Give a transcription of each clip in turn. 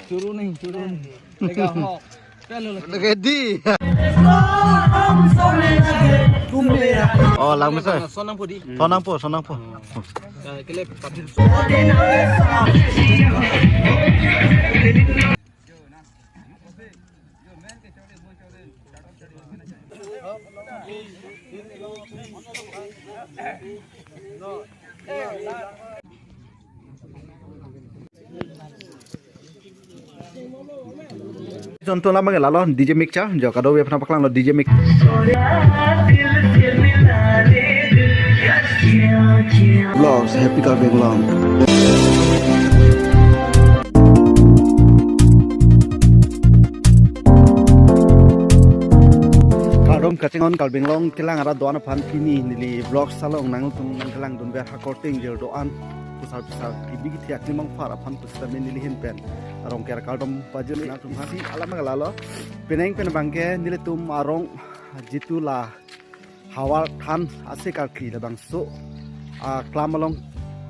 Turun nih. Ready. Oh, lang besar. Sonang po. Contoh lama nggak lalu DJ Mix ya, jauh kado web pernah paklang lo DJ Mix. Vlogs Happy Car Benglang. Kadom kacengon kal Benglong kelang ada doan pan kini nili vlog salong nang tung nang kelang don ber hakorting jel doan pusar tibi tiak limang far pan pusta nili hin pen arong ker kadom pajul na tum hasi alam ngalalo peneng pen bangke nili tum arong jitula hawal than ase kar kri la bang so klamalong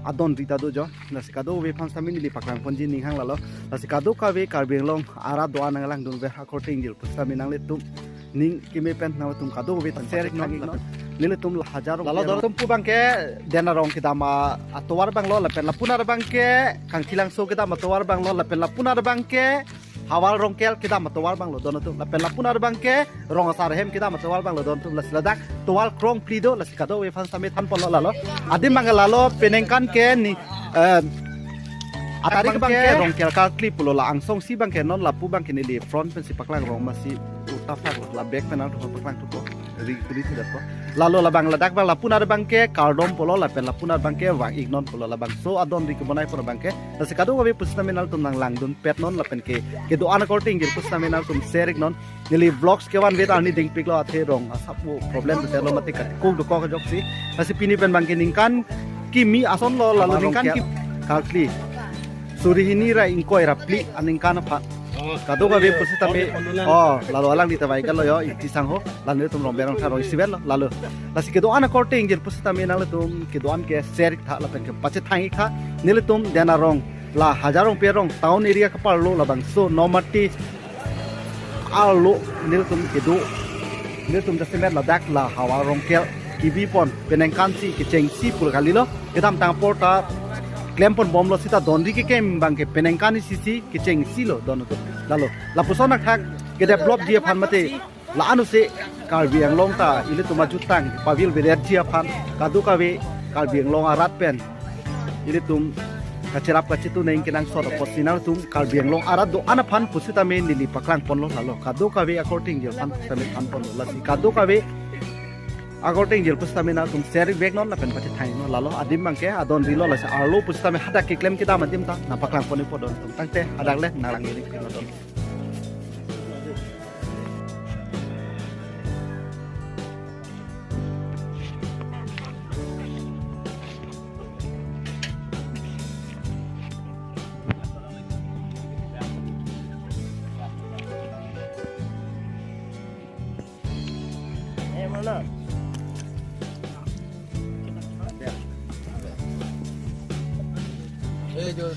adon rita do jo nasikado we pan sami nili paklang ponji ninghang lalo nasikado ka we kar Benglong ara doan nang lang don ber hakorting jel pusta minang le tum ning kime pen na tum kado be tanser no nile tum hajaro lalo tum pu bangke dena rong kita ma atwar bang lo lapen lapunar bangke kang kilang so kita matwar bang lo lapen lapunar bangke hawal rongkel kita matwar bang lo don tum lapen lapunar bangke rong asar hem kita matwar bang lo don tum lasladak twal krong plido lasikado we fan same tan polo lalo adim mangalalo penengkan ke ni atari bangke rongkel kal klip pulo la angsong si bangke non lapu bangke ni li front pen si paklang rong masih utafar la back penal to paklang to ri tidak po lalu labang ladak bang lapun ada bangke kardom polo la pen lapun ada bangke wang ignon polo labang so adon ri kebonai polo bangke nasikado wabe pustaminal tum nang langdun pet non lapen ke do ana korting gir pustaminal tum serik non nili vlogs ke wan vet ani ding piklo athe rong asapu problem te lo mati kat ko do ko joksi nasi pini pen bangke ningkan kimi ason lo lalu ningkan ki kalkli suri hini ra ingkoi rapli aningkan pha kado ka be pusi tabe lalu alang di tabai kan lo yo iti sangho lalu tum romberang tharo isibel lalu lasi kedo ana korte ingil pusi tabe nang tum kedo an ke serik tha la pen ke pache thangi kha nile tum dena rong la hajarong perong town area ka par lo labang so nomati alo nile tum jasemer ladak la hawa rong kel kibi pon penengkansi ke chengsi pul kalilo edam tang porta klempon bom lo sita donri ke kem bangke penengkani sisi keceng silo dono to lalu lapusona khak ke develop dia phan mate la anu se kar biang long ta ile to majutang pavil berer dia phan kadu kawe kar biang long arat pen ile tum kacerap kacitu neng kenang sot posinar tum kar biang long arat do ana phan pusita me nili paklang pon lo lalu kadu kawe according dia phan same phan pon lo lasi kadu kawe according jil pustamina tum serik bek non lapen pati thai no lalo adim bangke adon rilo la sa arlo pustame hada ke klem kita madim ta napaklang poni podon tum tangte adang le nalang ini kino don mana जो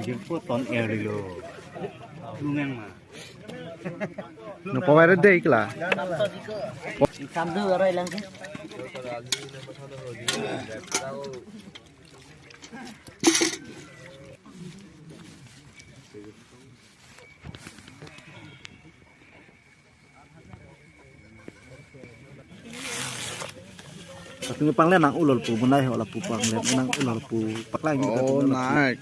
Jemput ton air dulu. Lungang mà. no pawai dei kala Kam tu arai lang sih. tapi ngepang le nang ulol pu bunai hola pu pang le nang ulol pu paklai ni oh naik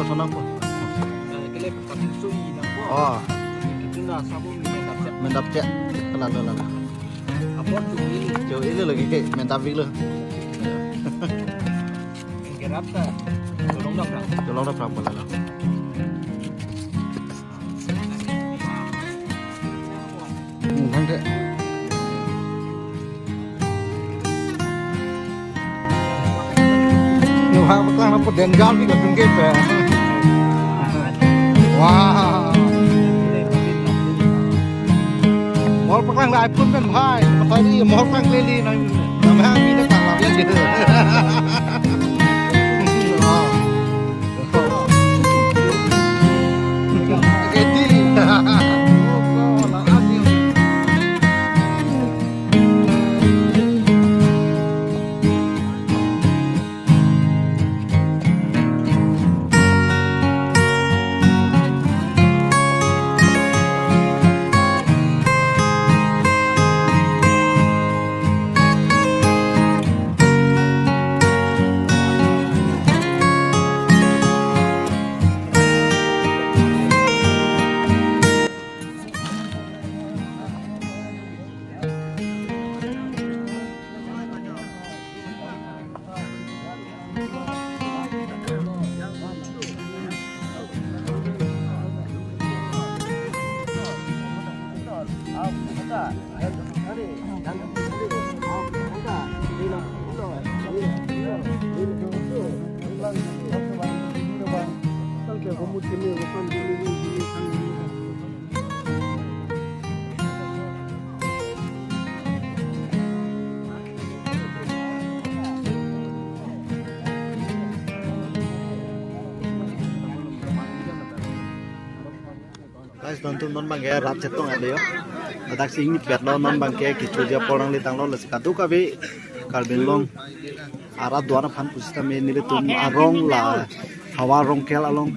sonang po Cái lẹp còn suy nang po. oh Itu na sabun ni mendap cek kala la la Apa tu ini? jauh ini lagi ke mendap vik le Gerap ta. Tolong dah perang. tolong dah berapa la kan ke wah bakal apa dengal ni betul ke wah mall pakang lai pun kan bhai apa ni mall pakang leli na nama ni na kang la gitu guys nonton non bang ya rat cetong ada yo adak sing ni pet lo non bang ke kichu dia porang li tang lo le sikatu ka be kalbin long ara dwara phan pusita me nile tum arong la hawa rong kel along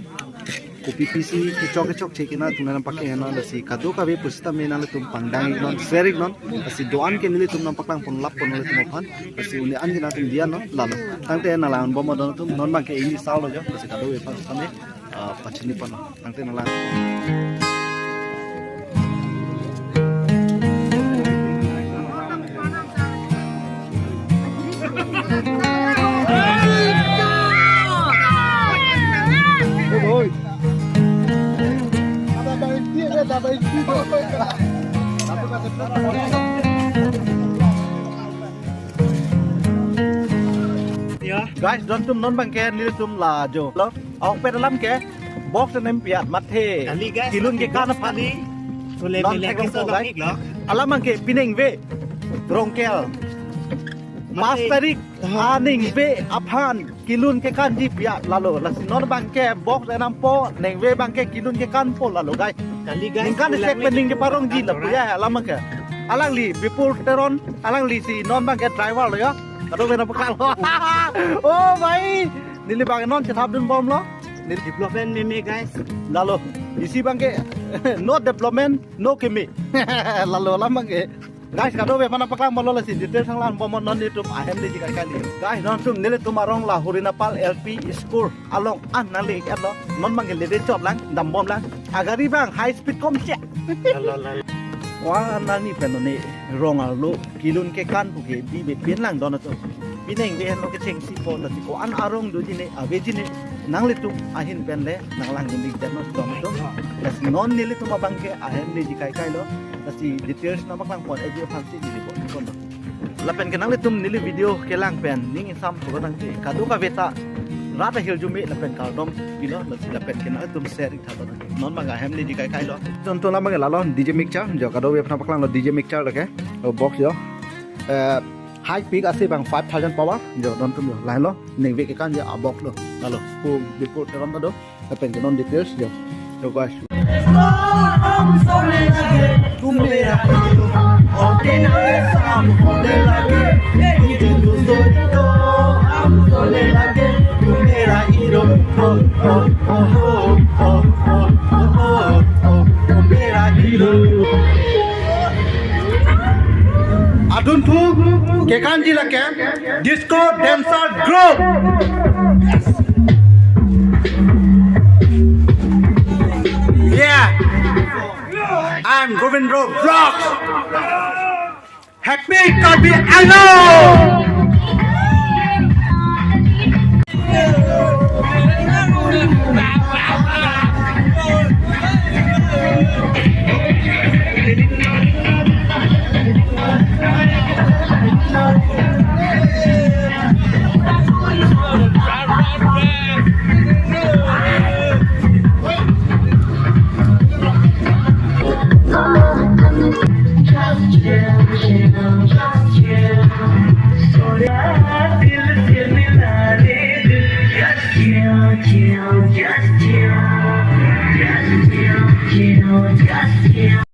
kopi pisi kecok cekina tunan pakai hena le sikatu ka be pusita me nale tum pangdang non serik non asi doan ke nile tum napaklang pon lap pon le tum phan asi uni an gina tum dia no lalo tangte na lan bom don tum non bang ke ini sao lo jo sikatu be phan same pachini pon tangte na lan Ôi. Ada Ya. Guys, don tum non bang ke ni tum la jo. Lo, ong pe dalam ke box nem piat mathe. Kali guys. Kilun ke kana pani. Boleh Non boleh tekong kita po, lagi lah. Alam bang ke pineng ve. Rongkel. Masterik aning ve aphan kilun ke kan di piat lalu. Lasi non bang ke box enam po neng ve bang ke kilun ke kan po lalu guys. Kali guys. Ning kan sek pening ke parong ji la ya alam bang ke. Alang li bipul teron, alang li si non bang ke driver lo ya. Kado ve na pakal. Oh bhai, nili bang non chetap dun bom lo. Nili Development meme guys. lalu isi bangke no development no kemi lalu lama ke guys kado be mana paklang molo la si detail sang lan bomon non itu ahem de jika kali guys non tum nile tumarong la hurinapal LP school along an nali lo non manggil de job lang dam bom lang agari bang high speed kom che wah nani penone rong alu kilun ke kan puke bi be pin lang don to pineng be no ke cheng si po la si ko an arong do jine ave jine nang litu ahin pen le nang lang gindig dan no dom to las non nile tu mabangke ahem de jikai kai lo si details na maklang pon ejo fancy di po kon lapen kenang litum nili video kelang pen ning sam ko nang ti kadu ka beta rata hil jumi lapen ka dom bilo la si lapen kenang litum share ita to non manga ahem de jikai kai lo tonto la manga lalo DJ mixer jo kadu be phna paklang lo DJ mixer lo ke box jo high peak ase bang 5000 power jo don tum lo lain lo ning ve ke kan jo box lo lalo pu before teron do lapen kenon details jo jo guys tu mera ordinary sam de lage tu do am sole lage tu mera hero tu mera hero adun thu ke kanji la ke disco dancer group yeah I'm Govindro Vlogs. Happy Kabi Hello. Just you.